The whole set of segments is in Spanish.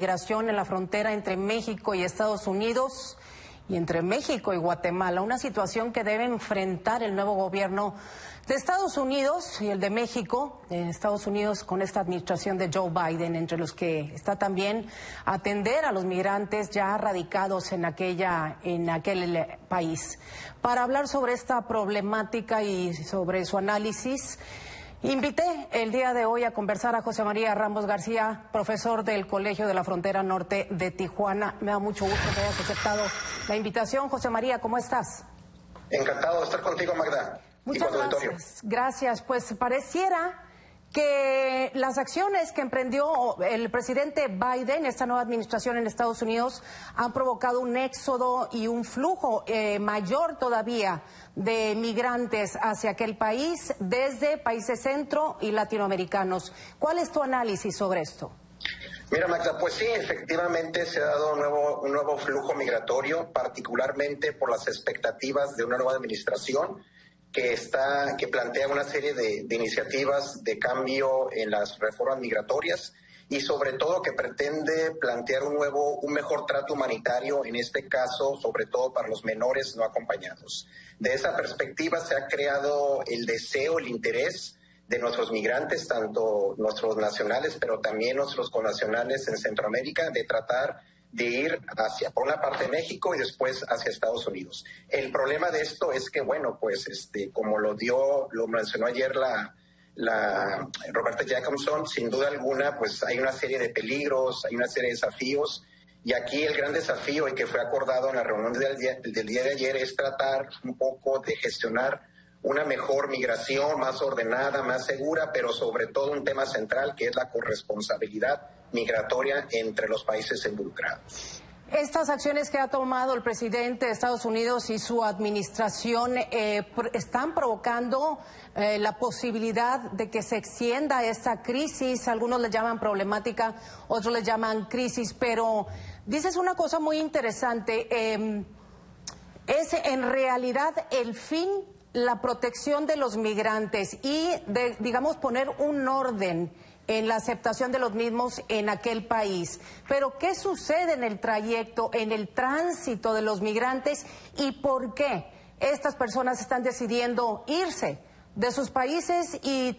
Migración en la frontera entre México y Estados Unidos y entre México y Guatemala, una situación que debe enfrentar el nuevo gobierno de Estados Unidos y el de México, Estados Unidos con esta administración de Joe Biden, entre los que está también atender a los migrantes ya radicados en aquel país. Para hablar sobre esta problemática y sobre su análisis, invité el día de hoy a conversar a José María Ramos García, profesor del Colegio de la Frontera Norte de Tijuana. Me da mucho gusto que hayas aceptado la invitación. José María, ¿cómo estás? Encantado de estar contigo, Magda. Muchas gracias. Gracias. Pues pareciera que las acciones que emprendió el presidente Biden, esta nueva administración en Estados Unidos, han provocado un éxodo y un flujo mayor todavía de migrantes hacia aquel país desde países centro y latinoamericanos. ¿Cuál es tu análisis sobre esto? Mira, Magda, pues sí, efectivamente se ha dado un nuevo flujo migratorio, particularmente por las expectativas de una nueva administración que plantea una serie de iniciativas de cambio en las reformas migratorias y sobre todo que pretende plantear un mejor trato humanitario, en este caso, sobre todo para los menores no acompañados. De esa perspectiva se ha creado el deseo, el interés de nuestros migrantes, tanto nuestros nacionales, pero también nuestros connacionales en Centroamérica, de tratar de ir hacia, por una parte, México y después hacia Estados Unidos. El problema de esto es que, bueno, pues como lo mencionó ayer la Roberta Jacobson, sin duda alguna, pues hay una serie de peligros, hay una serie de desafíos, y aquí el gran desafío, y que fue acordado en la reunión del día de ayer, es tratar un poco de gestionar una mejor migración, más ordenada, más segura, pero sobre todo un tema central que es la corresponsabilidad migratoria entre los países involucrados. Estas acciones que ha tomado el presidente de Estados Unidos y su administración están provocando la posibilidad de que se extienda esta crisis. Algunos le llaman problemática, otros le llaman crisis, pero dices una cosa muy interesante. Es en realidad el fin la protección de los migrantes y digamos, poner un orden en la aceptación de los mismos en aquel país. Pero ¿qué sucede en el trayecto, en el tránsito de los migrantes y por qué estas personas están decidiendo irse de sus países y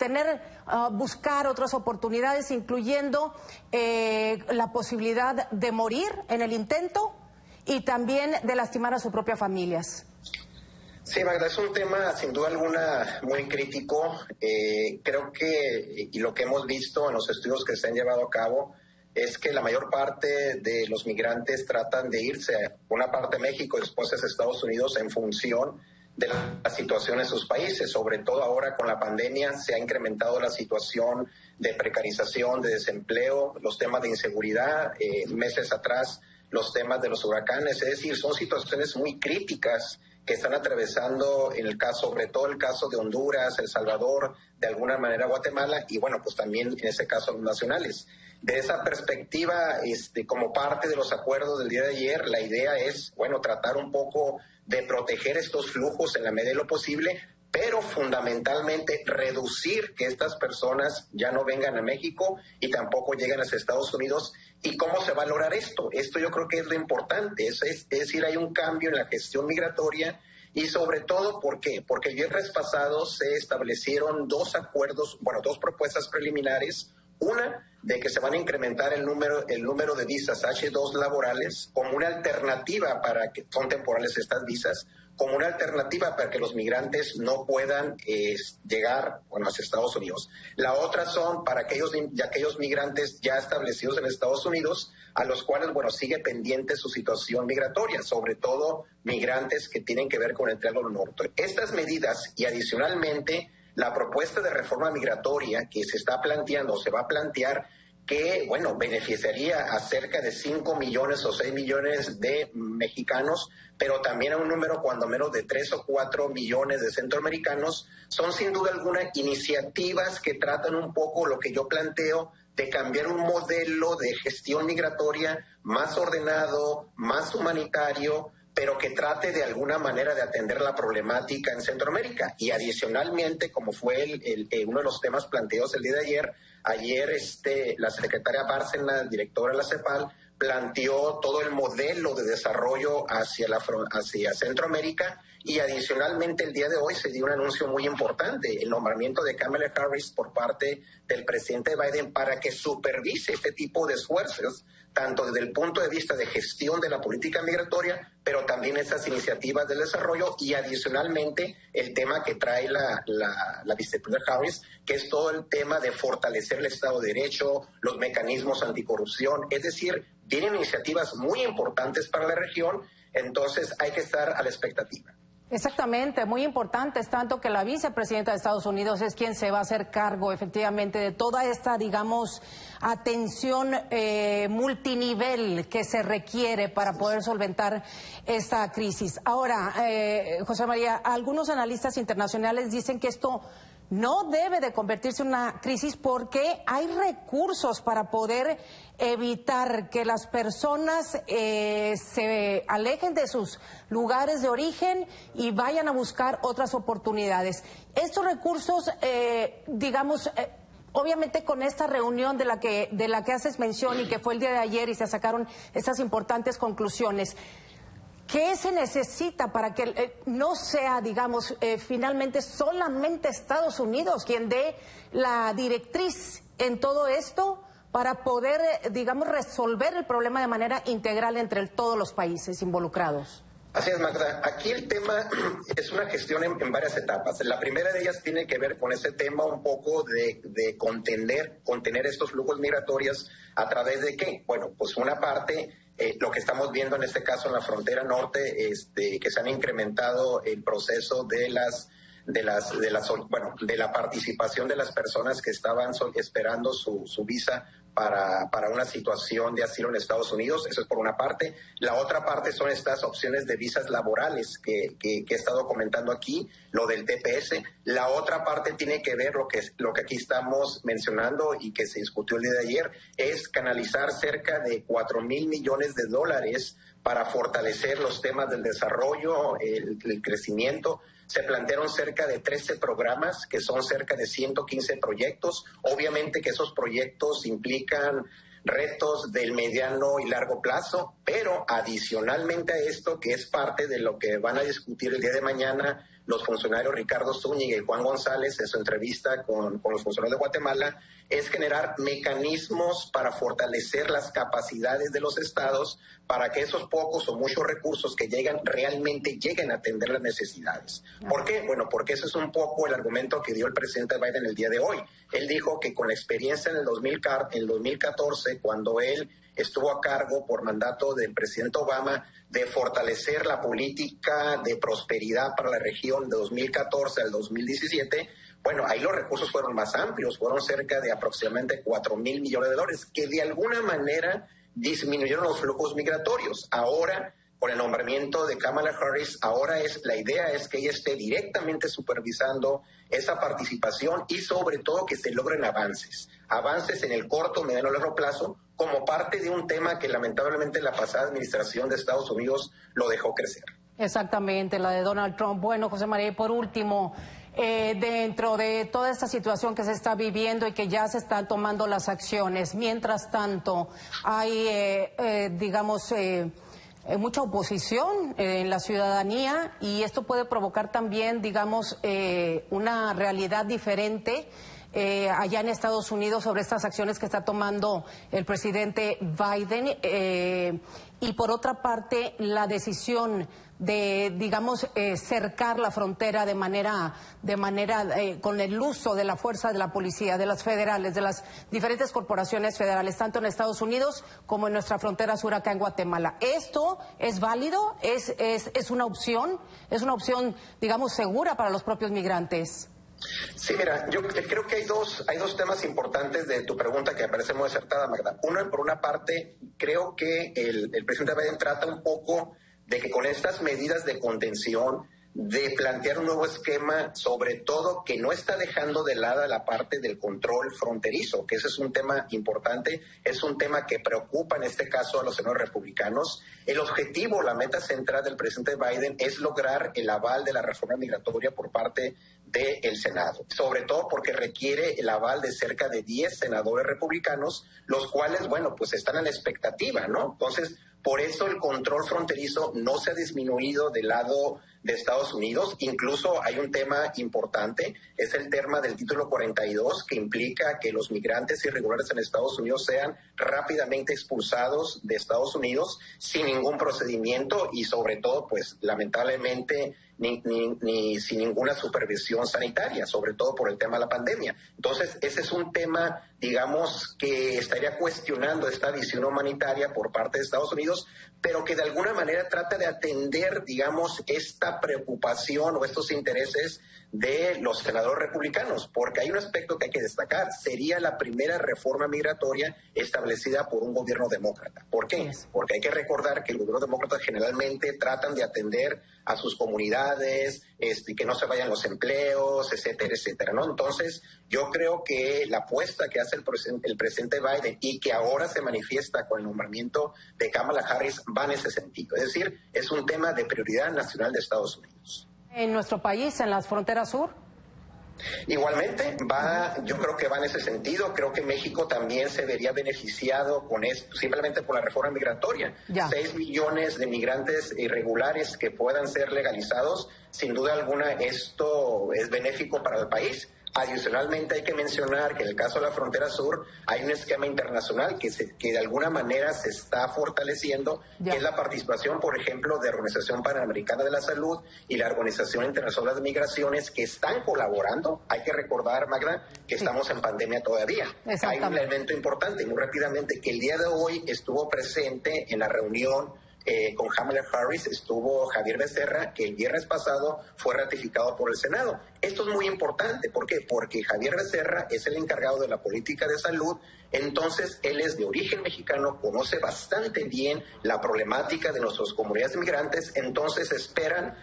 buscar otras oportunidades, incluyendo la posibilidad de morir en el intento y también de lastimar a sus propias familias? Sí, Magda, es un tema sin duda alguna muy crítico. Creo que, y lo que hemos visto en los estudios que se han llevado a cabo, es que la mayor parte de los migrantes tratan de irse, una parte a México y después a Estados Unidos, en función de la situación en sus países. Sobre todo ahora con la pandemia se ha incrementado la situación de precarización, de desempleo, los temas de inseguridad, meses atrás los temas de los huracanes, es decir, son situaciones muy críticas que están atravesando sobre todo el caso de Honduras, El Salvador, de alguna manera Guatemala, y bueno, pues también en ese caso los nacionales. De esa perspectiva, como parte de los acuerdos del día de ayer, la idea es, bueno, tratar un poco de proteger estos flujos en la medida de lo posible, pero fundamentalmente reducir que estas personas ya no vengan a México y tampoco lleguen a Estados Unidos. ¿Y cómo se va a lograr esto? Esto yo creo que es lo importante, es decir, hay un cambio en la gestión migratoria y sobre todo, ¿por qué? Porque el viernes pasado se establecieron dos propuestas preliminares. Una, de que se van a incrementar el número de visas H2 laborales como una alternativa son temporales estas visas, como una alternativa para que los migrantes no puedan llegar hacia Estados Unidos. La otra son para aquellos migrantes ya establecidos en Estados Unidos, a los cuales, sigue pendiente su situación migratoria, sobre todo migrantes que tienen que ver con el Triángulo Norte. Estas medidas y adicionalmente la propuesta de reforma migratoria que se está planteando, se va a plantear, que, beneficiaría a cerca de 5 millones o 6 millones de mexicanos, pero también a un número cuando menos de 3 o 4 millones de centroamericanos, son sin duda alguna iniciativas que tratan un poco lo que yo planteo de cambiar un modelo de gestión migratoria más ordenado, más humanitario, pero que trate de alguna manera de atender la problemática en Centroamérica. Y adicionalmente, como fue uno de los temas planteados el día de ayer la secretaria Bárcena, directora de la CEPAL, planteó todo el modelo de desarrollo hacia Centroamérica, y adicionalmente el día de hoy se dio un anuncio muy importante, el nombramiento de Kamala Harris por parte del presidente Biden para que supervise este tipo de esfuerzos, tanto desde el punto de vista de gestión de la política migratoria, pero también esas iniciativas de desarrollo, y adicionalmente el tema que trae la vicepresidenta Harris, que es todo el tema de fortalecer el Estado de Derecho, los mecanismos anticorrupción, es decir, vienen iniciativas muy importantes para la región, entonces hay que estar a la expectativa. Exactamente, muy importante, es tanto que la vicepresidenta de Estados Unidos es quien se va a hacer cargo efectivamente de toda esta, digamos, atención multinivel que se requiere para poder solventar esta crisis. Ahora, José María, algunos analistas internacionales dicen que esto no debe de convertirse en una crisis porque hay recursos para poder evitar que las personas se alejen de sus lugares de origen y vayan a buscar otras oportunidades. Estos recursos, obviamente con esta reunión de la que haces mención y que fue el día de ayer y se sacaron estas importantes conclusiones, ¿qué se necesita para que no sea, digamos, finalmente solamente Estados Unidos quien dé la directriz en todo esto para poder, digamos, resolver el problema de manera integral entre todos los países involucrados? Así es, Magda. Aquí el tema es una gestión en varias etapas. La primera de ellas tiene que ver con ese tema un poco de contener estos flujos migratorios a través de ¿qué? Bueno, pues una parte, lo que estamos viendo en este caso en la frontera norte, que se han incrementado el proceso de la participación de las personas que estaban esperando su visa para una situación de asilo en Estados Unidos. Eso es por una parte. La otra parte son estas opciones de visas laborales que he estado comentando aquí, lo del TPS. La otra parte tiene que ver lo que aquí estamos mencionando y que se discutió el día de ayer, es canalizar cerca de $4,000 millones para fortalecer los temas del desarrollo, el crecimiento. Se plantearon cerca de 13 programas, que son cerca de 115 proyectos. Obviamente que esos proyectos implican retos del mediano y largo plazo, pero adicionalmente a esto, que es parte de lo que van a discutir el día de mañana los funcionarios Ricardo Zúñiga y Juan González en su entrevista con los funcionarios de Guatemala, es generar mecanismos para fortalecer las capacidades de los estados para que esos pocos o muchos recursos que llegan realmente lleguen a atender las necesidades. ¿Por qué? Bueno, porque ese es un poco el argumento que dio el presidente Biden el día de hoy. Él dijo que con la experiencia en el 2014, cuando él estuvo a cargo por mandato del presidente Obama de fortalecer la política de prosperidad para la región de 2014 al 2017, bueno, ahí los recursos fueron más amplios, fueron cerca de aproximadamente $4,000 millones, que de alguna manera disminuyeron los flujos migratorios. Ahora, con el nombramiento de Kamala Harris, la idea es que ella esté directamente supervisando esa participación y sobre todo que se logren avances en el corto, mediano y largo plazo, como parte de un tema que lamentablemente la pasada administración de Estados Unidos lo dejó crecer. Exactamente, la de Donald Trump. Bueno, José María, y por último, dentro de toda esta situación que se está viviendo y que ya se están tomando las acciones, mientras tanto, hay, mucha oposición en la ciudadanía y esto puede provocar también, una realidad diferente allá en Estados Unidos sobre estas acciones que está tomando el presidente Biden y por otra parte la decisión de, cercar la frontera de manera con el uso de la fuerza de la policía, de las federales, de las diferentes corporaciones federales, tanto en Estados Unidos como en nuestra frontera sur acá en Guatemala. ¿Esto es válido? ¿Es una opción? ¿Es una opción, segura para los propios migrantes? Sí, mira, yo creo que hay dos temas importantes de tu pregunta que me parece muy acertada, Magda. Uno, por una parte, creo que el presidente Biden trata un poco de que con estas medidas de contención de plantear un nuevo esquema, sobre todo que no está dejando de lado la parte del control fronterizo, que ese es un tema importante, es un tema que preocupa en este caso a los senadores republicanos. El objetivo, la meta central del presidente Biden es lograr el aval de la reforma migratoria por parte del Senado, sobre todo porque requiere el aval de cerca de 10 senadores republicanos, los cuales, bueno, pues están en la expectativa, ¿no? Entonces, por eso el control fronterizo no se ha disminuido del lado de Estados Unidos. Incluso hay un tema importante, es el tema del título 42, que implica que los migrantes irregulares en Estados Unidos sean rápidamente expulsados de Estados Unidos sin ningún procedimiento y sobre todo, pues lamentablemente, ni sin ninguna supervisión sanitaria, sobre todo por el tema de la pandemia. Entonces, ese es un tema, digamos, que estaría cuestionando esta visión humanitaria por parte de Estados Unidos, pero que de alguna manera trata de atender, digamos, esta preocupación o estos intereses de los senadores republicanos, porque hay un aspecto que hay que destacar: sería la primera reforma migratoria establecida por un gobierno demócrata. ¿Por qué? Porque hay que recordar que el gobierno demócrata generalmente tratan de atender a sus comunidades, que no se vayan los empleos, etcétera, etcétera, ¿no? Entonces, yo creo que la apuesta que hace el presidente Biden y que ahora se manifiesta con el nombramiento de Kamala Harris va en ese sentido. Es decir, es un tema de prioridad nacional de Estados Unidos. En nuestro país, en las fronteras sur. Igualmente, yo creo que va en ese sentido. Creo que México también se vería beneficiado con esto, simplemente por la reforma migratoria. 6 millones de migrantes irregulares que puedan ser legalizados, sin duda alguna esto es benéfico para el país. Adicionalmente hay que mencionar que en el caso de la frontera sur hay un esquema internacional que de alguna manera se está fortaleciendo, que es la participación, por ejemplo, de la Organización Panamericana de la Salud y la Organización Internacional de Migraciones, que están colaborando. Hay que recordar, Magda, que estamos en pandemia todavía. Hay un elemento importante, muy rápidamente, que el día de hoy estuvo presente en la reunión con Kamala Harris, estuvo Javier Becerra, que el viernes pasado fue ratificado por el Senado. Esto es muy importante. ¿Por qué? Porque Javier Becerra es el encargado de la política de salud, entonces él es de origen mexicano, conoce bastante bien la problemática de nuestras comunidades migrantes, entonces esperan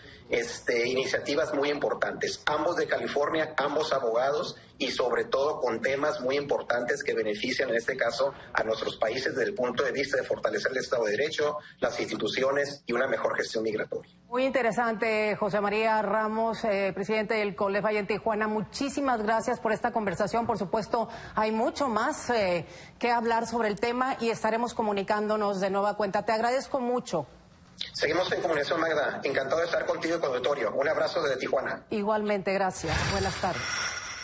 iniciativas muy importantes, ambos de California, ambos abogados y sobre todo con temas muy importantes que benefician en este caso a nuestros países desde el punto de vista de fortalecer el Estado de Derecho, las instituciones y una mejor gestión migratoria. Muy interesante, José María Ramos, presidente del COLEF allá en Tijuana. Muchísimas gracias por esta conversación. Por supuesto, hay mucho más que hablar sobre el tema y estaremos comunicándonos de nueva cuenta. Te agradezco mucho. Seguimos en comunicación, Magda. Encantado de estar contigo y con el auditorio. Un abrazo desde Tijuana. Igualmente, gracias. Buenas tardes.